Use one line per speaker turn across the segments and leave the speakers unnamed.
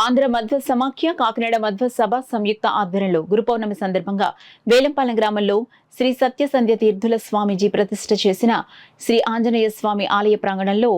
ఆంధ్ర మధ్వ సమాఖ్య కాకినాడ మధ్వ సభ సంయుక్త ఆధ్వర్యంలో గురు పౌర్ణమి సందర్భంగా వేలంపాలెం గ్రామంలో శ్రీ సత్యసంధ్య తీర్థుల స్వామీజీ ప్రతిష్ఠ చేసిన శ్రీ ఆంజనేయ స్వామి ఆలయ ప్రాంగణంలో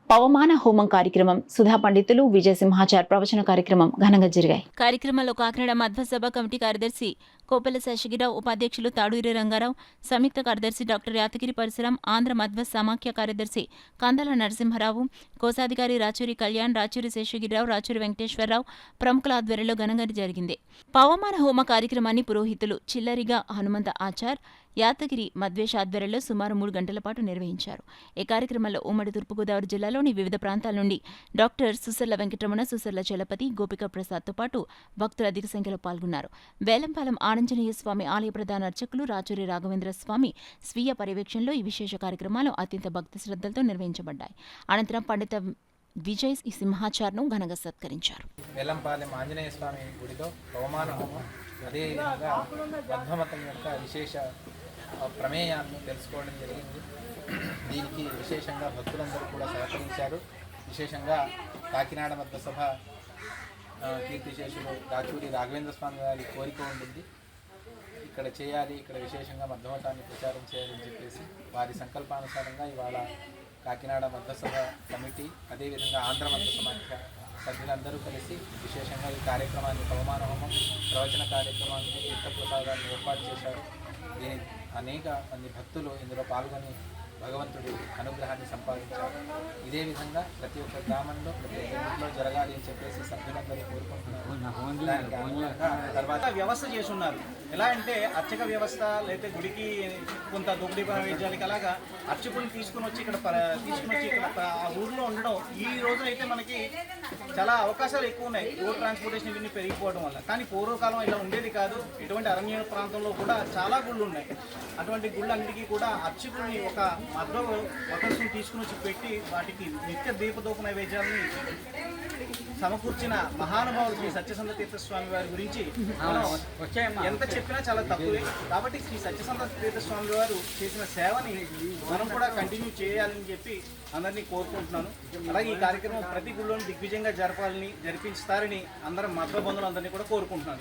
పవమాన హోమం కార్యక్రమం, సుధా పండితులు, విజయ సింహాచార్ ప్రవచన కార్యక్రమం ఘనంగా జరిగాయి.
కార్యక్రమంలో కాకినాడ మధ్వ సభ కమిటీ కార్యదర్శి కోపెల శేషగిరిరావు, ఉపాధ్యక్షులు తాడూరి రంగారావు, సంయుక్త కార్యదర్శి డాక్టర్ యాతగిరి పరశురాం, ఆంధ్ర మధ్వ సమాఖ్య కార్యదర్శి కందాల నరసింహరావు, కోశాధికారి రాచూరి కళ్యాణ్, రాచూరి శేషగిరిరావు, రాచూరి వెంకటేశ్వరరావు ప్రముఖుల ఆధ్వర్యంలో ఘనంగా జరిగింది. పవమాన హోమ కార్యక్రమాన్ని పురోహితులు చిల్లరిగా హనుమంత ఆచార్, యాతగిరి మద్వేష ఆధ్వర్యంలో సుమారు 3 గంటల పాటు నిర్వహించారు. ఈ కార్యక్రమంలో ఉమ్మడి తూర్పుగోదావరి జిల్లాలోని వివిధ ప్రాంతాల నుండి డాక్టర్ సుసర్ల వెంకటరమణ, సుసర్ల చలపతి, గోపికా ప్రసాద్తో పాటు భక్తులు అధిక సంఖ్యలో పాల్గొన్నారు. వేలంపాలెం ఆంజనేయ స్వామి ఆలయ ప్రధాన అర్చకులు రాచూరి రాఘవేంద్ర స్వామి స్వీయ పర్యవేక్షణలో ఈ విశేష కార్యక్రమాలు అత్యంత భక్తి శ్రద్ధలతో నిర్వహించబడ్డాయి. అనంతరం పండిత విజయ్ సింహాచార్ను ఘనంగా సత్కరించారు.
వేలంపాలెం ఆంజనేయ స్వామి గుడిలో పవమాన హోమం, అదేవిధంగా మధ్వమతం యొక్క విశేష ప్రమేయాన్ని తెలుసుకోవడం జరిగింది. దీనికి విశేషంగా భక్తులందరూ కూడా సహకరించారు. విశేషంగా కాకినాడ మధ్వ సభ కీర్తిశేషులు రాచూరి రాఘవేంద్ర స్వామి గారి కోరిక ఉండింది, ఇక్కడ చేయాలి, ఇక్కడ విశేషంగా మధ్వమతాన్ని ప్రచారం చేయాలని చెప్పేసి వారి సంకల్పానుసారంగా ఇవాళ కాకినాడ మధ్వ సభ కమిటీ, అదేవిధంగా ఆంధ్ర మధ్వ సమాఖ్య సభ్యులందరూ కలిసి విశేషంగా ఈ కార్యక్రమాన్ని పవమాన హోమం, ప్రవచన కార్యక్రమాన్ని, తీర్థప్రసాదాన్ని ఏర్పాటు చేశారు. దీని అనేక మంది భక్తులు ఇందులో పాల్గొని భగవంతుడి అనుగ్రహాన్ని సంపాదించారు. ఇదే విధంగా ప్రతి ఒక్క గ్రామంలో, ప్రతి ఒక్క ఇంట్లో జరగాలి అని చెప్పేసి సభ్యులందరూ కోరుకుంటున్నారు.
తర్వాత వ్యవస్థ చేసి ఉన్నారు. ఎలా అంటే అర్చక వ్యవస్థ, లేకపోతే గుడికి కొంత దొంగడి వేయించాలి, అలాగా అర్చకుని తీసుకుని వచ్చి ఇక్కడ ఆ ఊర్లో ఉండడం. ఈ రోజు అయితే మనకి చాలా అవకాశాలు ఎక్కువ ఉన్నాయి, రోడ్ ట్రాన్స్పోర్టేషన్ ఇవన్నీ పెరిగిపోవడం వల్ల. కానీ పూర్వకాలం ఇలా ఉండేది కాదు. ఇటువంటి అరణ్య ప్రాంతంలో కూడా చాలా గుళ్ళు ఉన్నాయి. అటువంటి గుళ్ళన్నిటికీ కూడా అర్చకుల్ని ఒక మతస్సుని తీసుకుని వచ్చి పెట్టి వాటికి నిత్య దీపదూప నైవేద్యాలని సమకూర్చిన మహానుభావులు శ్రీ సత్యసంధ తీర్థస్వామి వారి గురించి మనం ఎంత చెప్పినా చాలా తక్కువే. కాబట్టి శ్రీ సత్యసంధ తీర్థస్వామి వారు చేసిన సేవని మనం కూడా కంటిన్యూ చేయాలని చెప్పి అందరినీ కోరుకుంటున్నాను. అలాగే ఈ కార్యక్రమం ప్రతి గుళ్ళోని దిగ్విజయంగా జరిపించుతారని అందరం మధ్వ బంధువులందరినీ కూడా కోరుకుంటున్నాను.